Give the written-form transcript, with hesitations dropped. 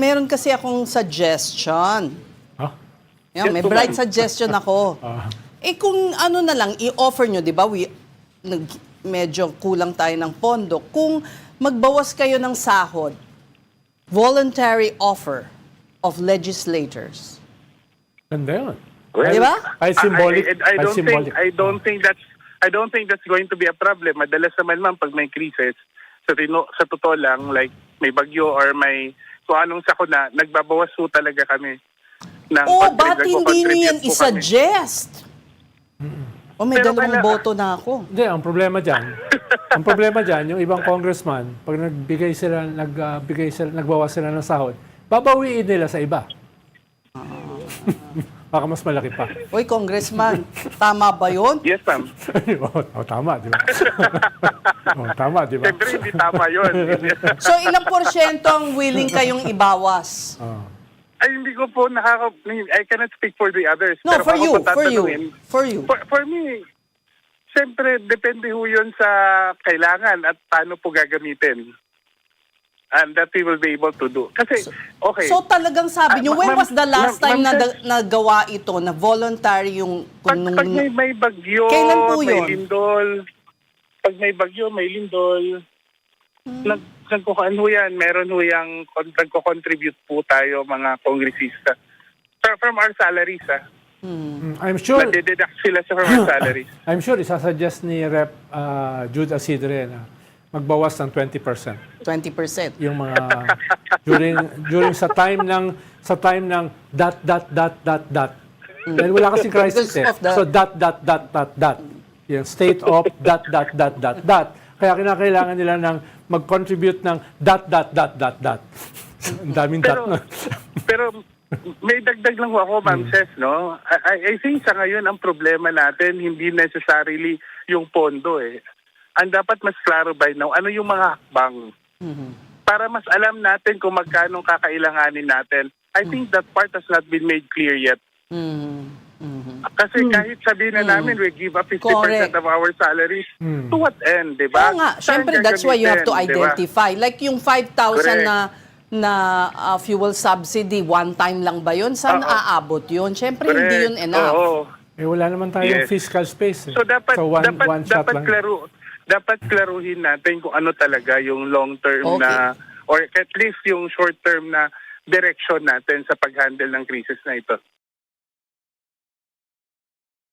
meron kasi akong suggestion. Ah? Yan, may bright suggestion ako. Eh kung ano na lang, i-offer nyo, di ba? Medyo kulang tayo ng pondo. Kung magbawas kayo ng sahod, voluntary offer of legislators. Ganda yun. Well, Di ba? Ay, symbolic. I Ay, don't symbolic. think that's going to be a problem. Madalas naman ma'am pag may crisis, sa totoo lang, like may bagyo or may kung anong sakuna, nagbabawas po talaga kami. Ba't hindi nyo yan isuggest? O may Pero dalawang boto na ako. Hindi, ang problema dyan, yung ibang congressman, pag nagbawas sila ng sahod, babawiin nila sa iba. Baka mas malaki pa. Uy, Congressman, tama ba yun? Yes, ma'am. Tama, di ba? Tama, di ba? Siyempre, hindi tama yun. So, ilang porsyento ang willing kayong ibawas? Ay, hindi ko po I cannot speak for the others. No, Pero for kung you, ako tatanungin, for you. For me, siyempre, depende ho yun sa kailangan at paano po gagamitin. And that we will be able to do. Kasi, okay. So talagang sabi nyo, when was the last time na ma'am, nagawa ito, na voluntary yung... pag may bagyo, Kailan po may yun? lindol. Pag may bagyo, may lindol. Nagkukaan ho yan. Meron ho yung nagko-contribute po tayo, mga kongresista. From our salaries, I'm sure, nade-deduct sila from our salaries. I'm sure isasuggest ni Rep. Jude Asidre na magbawas ng 20%. 20%. Yung mga during sa time ng dot. Dahil wala kasing crisis eh. So dot. Yung state of dot. Kaya kinakailangan nila ng mag-contribute ng dot. Ang daming dot. Pero may dagdag lang ho ako, Ma'am Ses, no? I think sa ngayon ang problema natin hindi necessarily yung pondo eh. Ang dapat mas klaro by now, ano yung mga hakbang? Para mas alam natin kung magkano kakailanganin natin. I think that part has not been made clear yet. Kasi kahit sabihin na namin, we give up 50% Correct. of our salaries, to what end, di ba? Oo nga, Saan syempre that's why you have to gagamitin, di ba? identify. Like yung 5,000 Correct. na fuel subsidy, one time lang ba yun? Saan aabot yun? Syempre hindi yun enough. Oo. Eh wala naman tayong Yes. fiscal space. Eh. So dapat one shot lang. Dapat klaruhin natin kung ano talaga yung long term na or at least yung short term na direction natin sa pag-handle ng crisis na ito.